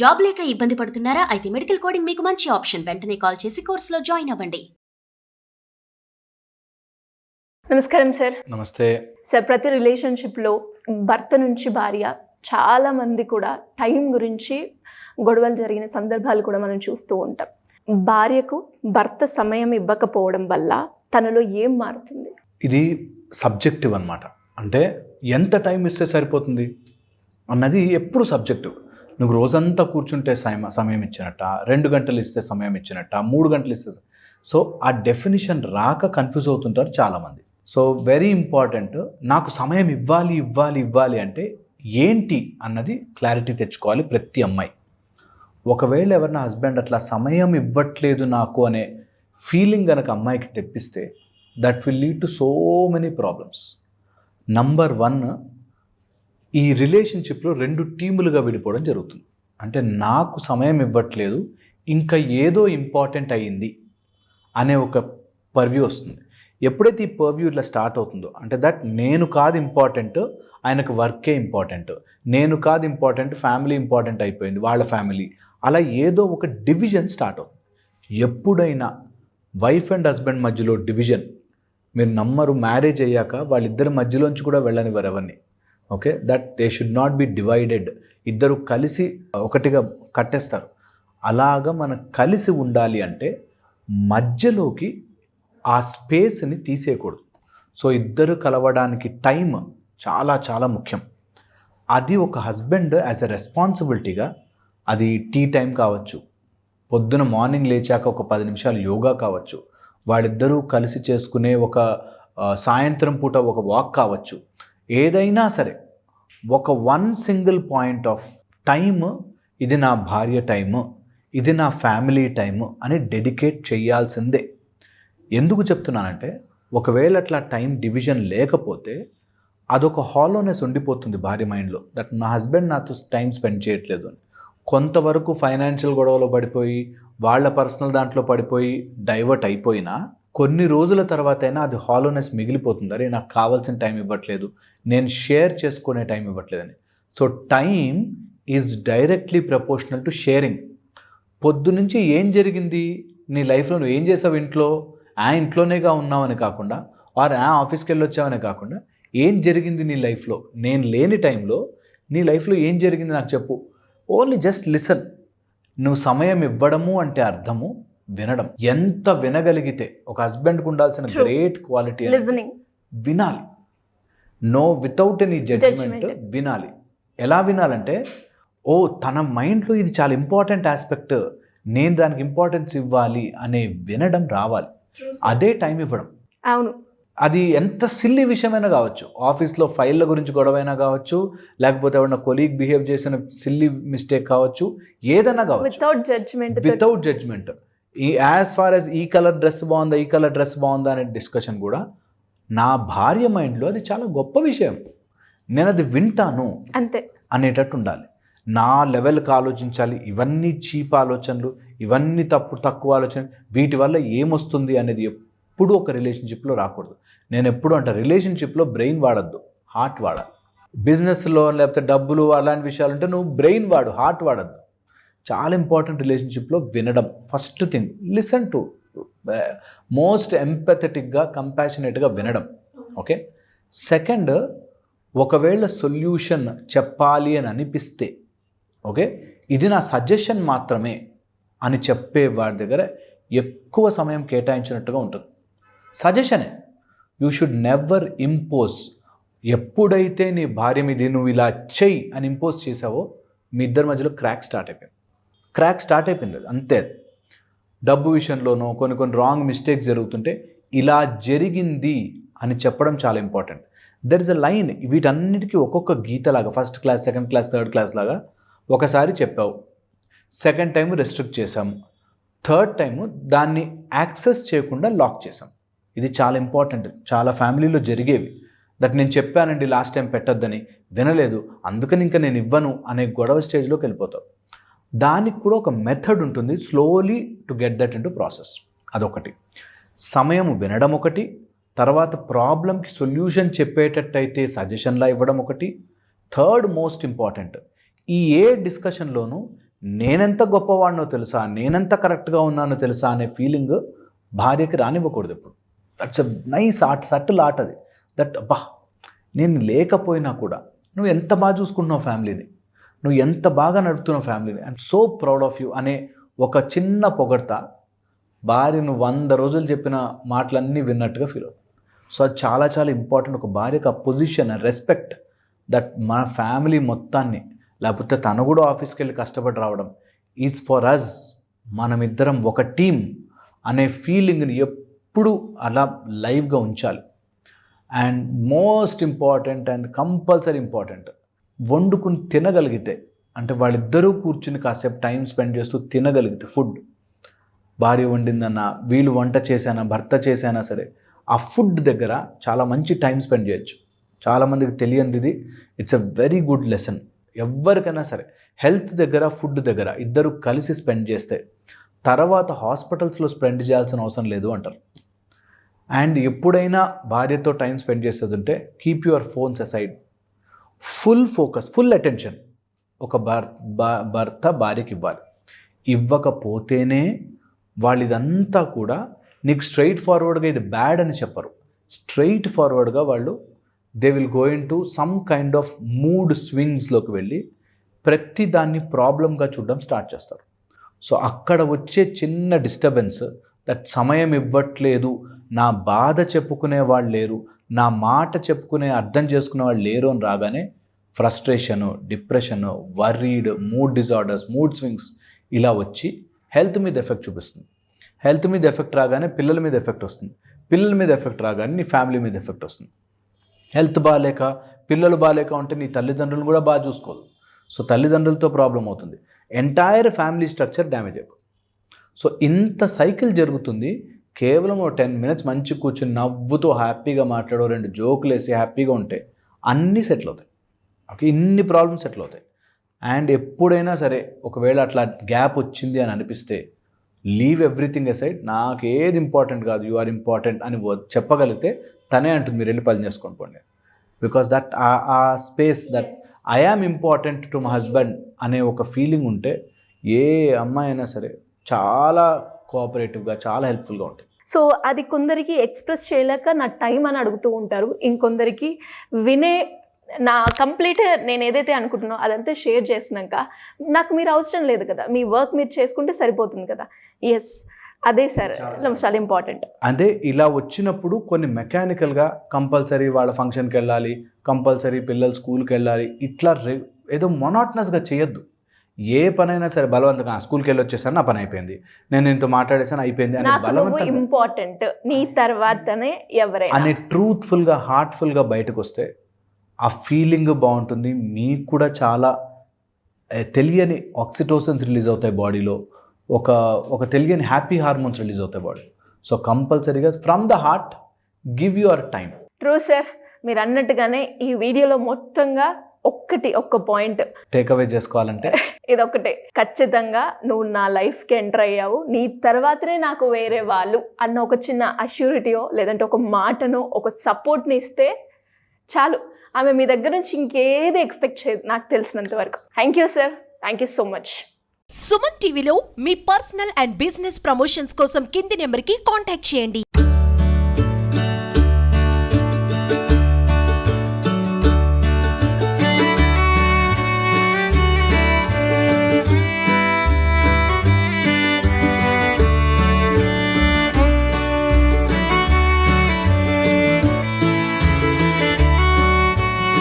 Job లేక ఇబ్బంది పడుతున్నారా? అయితే మెడికల్ కోడింగ్ మీకు మంచి ఆప్షన్. వెంటనే కాల్ చేసి కోర్సులో జాయిన్ అవ్వండి. నమస్కారం సార్. నమస్తే సార్, ప్రతి రిలేషన్షిప్లో భర్త నుంచి భార్య చాలామంది కూడా టైం గురించి గొడవలు జరిగిన సందర్భాలు కూడా మనం చూస్తూ ఉంటాం. భార్యకు భర్త సమయం ఇవ్వకపోవడం వల్ల తనలో ఏం మారుతుంది? ఇది సబ్జెక్టివ్ అన్నమాట. అంటే ఎంత టైం ఇస్తే సరిపోతుంది అన్నది ఎప్పుడు సబ్జెక్టివ్. నువ్వు రోజంతా కూర్చుంటే సమయం ఇచ్చినట్ట, 2 గంటలు ఇస్తే సమయం ఇచ్చినట్ట, 3 గంటలు ఇస్తే. సో ఆ డెఫినిషన్ రాక కన్ఫ్యూజ్ అవుతుంటారు చాలామంది. సో వెరీ ఇంపార్టెంట్, నాకు సమయం ఇవ్వాలి అంటే ఏంటి అన్నది క్లారిటీ తెచ్చుకోవాలి ప్రతి అమ్మాయి. ఒకవేళ ఎవరైనా హస్బెండ్ అట్లా సమయం ఇవ్వట్లేదు నాకు అనే ఫీలింగ్ కనుక అమ్మాయికి తెప్పిస్తే that will lead to so many problems. Number 1, ఈ రిలేషన్షిప్లో 2 టీములుగా విడిపోవడం జరుగుతుంది. అంటే నాకు సమయం ఇవ్వట్లేదు, ఇంకా ఏదో ఇంపార్టెంట్ అయ్యింది అనే ఒక పర్వ్యూ వస్తుంది. ఎప్పుడైతే ఈ పర్వ్యూ ఇట్లా స్టార్ట్ అవుతుందో అంటే దట్ నేను కాదు ఇంపార్టెంట్, ఆయనకు వర్కే ఇంపార్టెంట్, నేను కాదు ఇంపార్టెంట్, ఫ్యామిలీ ఇంపార్టెంట్ అయిపోయింది, వాళ్ళ ఫ్యామిలీ, అలా ఏదో ఒక డివిజన్ స్టార్ట్ అవుతుంది. ఎప్పుడైనా వైఫ్ అండ్ హస్బెండ్ మధ్యలో డివిజన్ మీరు నమ్మరు, మ్యారేజ్ అయ్యాక వాళ్ళిద్దరి మధ్యలోంచి కూడా వెళ్ళనివ్వరు ఎవరిని. Okay, that they should not be divided. ఇద్దరు కలిసి ఒకటిగా కట్టేస్తారు. అలాగా మనం కలిసి ఉండాలి అంటే మధ్యలోకి ఆ స్పేస్ని తీసేయకూడదు. సో ఇద్దరు కలవడానికి టైం చాలా చాలా ముఖ్యం. అది ఒక హస్బెండ్ యాజ్ ఎ రెస్పాన్సిబిలిటీగా, అది టీ టైం కావచ్చు, పొద్దున మార్నింగ్ లేచాక ఒక 10 నిమిషాలు యోగా కావచ్చు, వాళ్ళిద్దరూ కలిసి చేసుకునే ఒక సాయంత్రం పూట ఒక వాక్ కావచ్చు, ఏదైనా సరే ఒక 1 సింగిల్ పాయింట్ ఆఫ్ టైమ్, ఇది నా భార్య టైము, ఇది నా ఫ్యామిలీ టైము అని డెడికేట్ చేయాల్సిందే. ఎందుకు చెప్తున్నానంటే ఒకవేళ అట్లా టైం డివిజన్ లేకపోతే అదొక హాలోనెస్ ఉండిపోతుంది భార్య మైండ్లో, దట్ నా హస్బెండ్ నాతో టైం స్పెండ్ చేయట్లేదు అని. కొంతవరకు ఫైనాన్షియల్ గొడవలో పడిపోయి, వాళ్ళ పర్సనల్ దాంట్లో పడిపోయి డైవర్ట్ అయిపోయినా కొన్ని రోజుల తర్వాత అయినా అది హాలోనెస్ మిగిలిపోతుంది. అరే నాకు కావాల్సిన టైం ఇవ్వట్లేదు, నేను షేర్ చేసుకునే టైం ఇవ్వట్లేదని. So time is directly proportional to sharing. పొద్దునుంచి ఏం జరిగింది నీ లైఫ్లో, నువ్వు ఏం చేసావు ఇంట్లో, ఇంట్లోనేగా ఉన్నావని కాకుండా, ఆర్ ఆఫీస్కి వెళ్ళి వచ్చావని కాకుండా, ఏం జరిగింది నీ లైఫ్లో, నేను లేని టైంలో నీ లైఫ్లో ఏం జరిగింది నాకు చెప్పు. Only just listen. నువ్వు సమయం ఇవ్వడము అంటే అర్థము వినడం. ఎంత వినగలిగితే ఒక హస్బెండ్కి ఉండాల్సిన గ్రేట్ క్వాలిటీ వినాలి. నో వితౌట్ ఎనీ జడ్జ్మెంట్ వినాలి. ఎలా వినాలంటే, ఓ తన మైండ్లో ఇది చాలా ఇంపార్టెంట్ ఆస్పెక్ట్, నేను దానికి ఇంపార్టెన్స్ ఇవ్వాలి అనే వినడం రావాలి. అదే టైం ఇవ్వడం. అవును, అది ఎంత సిల్లీ విషయమైనా కావచ్చు, ఆఫీస్లో ఫైళ్ళ గురించి గొడవైనా కావచ్చు, లేకపోతే ఎవరైనా కొలీగ్ బిహేవ్ చేసిన సిల్లీ మిస్టేక్ కావచ్చు, ఏదైనా కావచ్చు, without judgment. As far as ఈ కలర్ డ్రెస్ బాగుందా అనే డిస్కషన్ కూడా నా భార్య మైండ్లో అది చాలా గొప్ప విషయం, నేను అది వింటాను అంతే అనేటట్టు ఉండాలి. నా లెవెల్కి ఆలోచించాలి. ఇవన్నీ చీప్ ఆలోచనలు, ఇవన్నీ తక్కువ ఆలోచనలు, వీటి వల్ల ఏమొస్తుంది అనేది ఎప్పుడూ ఒక రిలేషన్షిప్లో రాకూడదు. నేను ఎప్పుడు అంటే రిలేషన్షిప్లో బ్రెయిన్ వాడద్దు, హార్ట్ వాడాలి. బిజినెస్లో లేకపోతే డబ్బులు అలాంటి విషయాలు ఉంటే నువ్వు బ్రెయిన్ వాడు, హార్ట్ వాడద్దు. చాలా ఇంపార్టెంట్ రిలేషన్షిప్లో వినడం. First thing, listen to, most ఎంపథెటిక్గా, కంపాషనేట్గా వినడం. ఓకే. సెకండ్, ఒకవేళ సొల్యూషన్ చెప్పాలి అని అనిపిస్తే, ఓకే ఇది నా సజెషన్ మాత్రమే అని చెప్పే వాడి దగ్గర ఎక్కువ సమయం కేటాయించినట్టుగా ఉంటుంది. సజెషనే. You should never impose. ఎప్పుడైతే నీ భార్య మీద నువ్వు ఇలా చెయ్యి అని ఇంపోజ్ చేసావో మీ ఇద్దరి మధ్యలో క్రాక్ స్టార్ట్ అయిపోయింది. అంతే. డబ్బు విషయంలోనూ కొన్ని రాంగ్ మిస్టేక్స్ జరుగుతుంటే ఇలా జరిగింది అని చెప్పడం చాలా important. There is a line. వీటన్నిటికీ ఒక్కొక్క గీతలాగా, first class, second class, third class లాగా ఒకసారి చెప్పావు, సెకండ్ టైం రెస్ట్రిక్ట్ చేసాం, థర్డ్ టైము దాన్ని యాక్సెస్ చేయకుండా లాక్ చేసాం. ఇది చాలా ఇంపార్టెంట్. చాలా ఫ్యామిలీలో జరిగేవి. దట్ నేను చెప్పానండి లాస్ట్ టైం పెట్టొద్దని, వినలేదు, అందుకని ఇంకా నేను ఇవ్వను అనే గొడవ స్టేజ్లోకి వెళ్ళిపోతావు. దానికి కూడా ఒక మెథడ్ ఉంటుంది, slowly to get that in to process. అదొకటి. సమయం వినడం ఒకటి, తర్వాత ప్రాబ్లంకి సొల్యూషన్ చెప్పేటట్టయితే సజెషన్లా ఇవ్వడం ఒకటి. థర్డ్ మోస్ట్ ఇంపార్టెంట్, ఈ ఏ డిస్కషన్లోనూ నేనెంత గొప్పవాడినో తెలుసా, నేనెంత కరెక్ట్గా ఉన్నానో తెలుసా అనే ఫీలింగ్ భార్యకి రానివ్వకూడదు ఎప్పుడు. That's a nice art, subtle art అది. దట్ అబ్బా నేను లేకపోయినా కూడా నువ్వు ఎంత బాగా చూసుకుంటున్నావు ఫ్యామిలీని, నువ్వు ఎంత బాగా నడుపుతున్నావు ఫ్యామిలీని, I'm so proud of you అనే ఒక చిన్న పొగడ్త భార్యను 100 రోజులు చెప్పిన మాటలన్నీ విన్నట్టుగా ఫీల్ అవుతుంది. సో అది చాలా చాలా ఇంపార్టెంట్. ఒక భార్యకు ఆ పొజిషన్, రెస్పెక్ట్, దట్ మన ఫ్యామిలీ మొత్తాన్ని, లేకపోతే తను కూడా ఆఫీస్కి వెళ్ళి కష్టపడి రావడం ఈజ్ ఫర్ అస్, మనమిద్దరం ఒక టీం అనే ఫీలింగ్ని ఎప్పుడు అలా లైవ్గా ఉంచాలి. And most important and compulsory important, వండుకుని తినగలిగితే, అంటే వాళ్ళిద్దరూ కూర్చుని కాసేపు టైం స్పెండ్ చేస్తూ తినగలిగితే, ఫుడ్ భార్య వండిందన్నా, వీళ్ళు వంట చేశానా, భర్త చేశానా సరే, ఆ ఫుడ్ దగ్గర చాలా మంచి టైం స్పెండ్ చేయొచ్చు. చాలామందికి తెలియనిది ఇది. It's a very good lesson. ఎవరికైనా సరే హెల్త్ దగ్గర, ఫుడ్ దగ్గర ఇద్దరు కలిసి స్పెండ్ చేస్తే తర్వాత హాస్పిటల్స్లో స్పెండ్ చేయాల్సిన అవసరం లేదు అంటారు. అండ్ ఎప్పుడైనా భార్యతో టైం స్పెండ్ చేసేది ఉంటే keep your phones aside. Full focus, full attention ఒక భర్త భార్యకి ఇవ్వాలి. ఇవ్వకపోతేనే వాళ్ళు ఇదంతా కూడా నీకు స్ట్రైట్ ఫార్వర్డ్గా ఇది బ్యాడ్ అని చెప్పరు. స్ట్రైట్ ఫార్వర్డ్గా వాళ్ళు they will go in to some kind of mood స్వింగ్స్లోకి వెళ్ళి ప్రతి దాన్ని ప్రాబ్లంగా చూడడం స్టార్ట్ చేస్తారు. సో అక్కడ వచ్చే చిన్న డిస్టర్బెన్స్, దట్ సమయం ఇవ్వట్లేదు, నా బాధ చెప్పుకునే వాళ్ళు లేరు, నా మాట చెప్పుకునే అర్థం చేసుకునే వాళ్ళు లేరు అని రాగానే frustration, depression, worried, mood disorders, mood swings ఇలా వచ్చి హెల్త్ మీద ఎఫెక్ట్ చూపిస్తుంది. హెల్త్ మీద ఎఫెక్ట్ రాగానే పిల్లల మీద ఎఫెక్ట్ వస్తుంది. పిల్లల మీద ఎఫెక్ట్ రాగానే నీ ఫ్యామిలీ మీద ఎఫెక్ట్ వస్తుంది. హెల్త్ బాగాలేక, పిల్లలు బాగాలేక ఉంటే నీ తల్లిదండ్రులు కూడా బాగా చూసుకోదు. సో తల్లిదండ్రులతో ప్రాబ్లం అవుతుంది. ఎంటైర్ ఫ్యామిలీ స్ట్రక్చర్ డ్యామేజ్ అయిపోతుంది. సో ఇంత సైకిల్ జరుగుతుంది. కేవలం 10 minutes మంచి కూర్చొని నవ్వుతూ హ్యాపీగా మాట్లాడో, 2 జోకులు వేసి హ్యాపీగా ఉంటే అన్నీ సెటిల్ అవుతాయి. ఓకే, ఇన్ని ప్రాబ్లమ్స్ సెటిల్ అవుతాయి. అండ్ ఎప్పుడైనా సరే ఒకవేళ అట్లా గ్యాప్ వచ్చింది అని అనిపిస్తే లీవ్ ఎవ్రీథింగ్ అసైడ్. నాకు ఏది ఇంపార్టెంట్ కాదు, యు ఆర్ ఇంపార్టెంట్ అని చెప్పగలిగితే తనే అంటుంది మీరు వెళ్ళి పని చేసుకొని పోండి. బికాస్ దట్ ఆ space, that I am important to my husband అనే ఒక ఫీలింగ్ ఉంటే ఏ అమ్మాయి అయినా సరే చాలా కోఆపరేటివ్గా, చాలా హెల్ప్ఫుల్గా ఉంటుంది. సో అది కొందరికి ఎక్స్ప్రెస్ చేయలేక నా టైం అని అడుగుతూ ఉంటారు. ఇంకొందరికి వినే నా కంప్లీట్ నేను ఏదైతే అనుకుంటున్నానో అదంతా షేర్ చేసినాక నాకు మీరు అవసరం లేదు కదా, మీ వర్క్ మీరు చేసుకుంటే సరిపోతుంది కదా. ఎస్, అదే సార్ చాలా ఇంపార్టెంట్. అంటే ఇలా వచ్చినప్పుడు కొన్ని మెకానికల్గా కంపల్సరీ వాళ్ళ ఫంక్షన్కి వెళ్ళాలి, కంపల్సరీ పిల్లలు స్కూల్కి వెళ్ళాలి, ఇట్లా ఏదో మొనాటనస్గా చేయొద్దు. ఏ పనైనా సరే బలవంతంగా స్కూల్కి వెళ్ళి వచ్చేసాను, నా పని అయిపోయింది, నేను ఇంత మాట్లాడేసాను, అయిపోయింది అని బలవంతంగా ఇంపార్టెంట్ నీ తర్వాతనే ఎవరైనా అని ట్రూత్ఫుల్గా, హార్ట్ఫుల్గా బయటకు వస్తే ఆ ఫీలింగ్ బాగుంటుంది. మీకు కూడా చాలా తెలియని ఆక్సిటోసిన్స్ రిలీజ్ అవుతాయి బాడీలో, ఒక తెలియని హ్యాపీ హార్మోన్స్ రిలీజ్ అవుతాయి బాడీ. సో కంపల్సరీగా from the heart give your time. True sir, మీరు అన్నట్టుగానే ఈ వీడియోలో మొత్తంగా ఒక్క పాయింట్ టేక్అవే చేసుకోవాలంటే ఇదొక్కటే, ఖచ్చితంగా నువ్వు నా లైఫ్కి ఎంటర్ అయ్యావు, నీ తర్వాతనే నాకు వేరే వాళ్ళు అన్న ఒక చిన్న అష్యూరిటీయో లేదంటే ఒక మాటనో ఒక సపోర్ట్ని ఇస్తే చాలు. ఆమె మీ దగ్గర నుంచి ఇంకేది ఎక్స్పెక్ట్ చేయదు నాకు తెలిసినంత వరకు. Thank you sir, thank you so much. Suman టీవీలో మీ పర్సనల్ అండ్ బిజినెస్ ప్రమోషన్స్ కోసం కింది నెంబర్కి కాంటాక్ట్ చేయండి.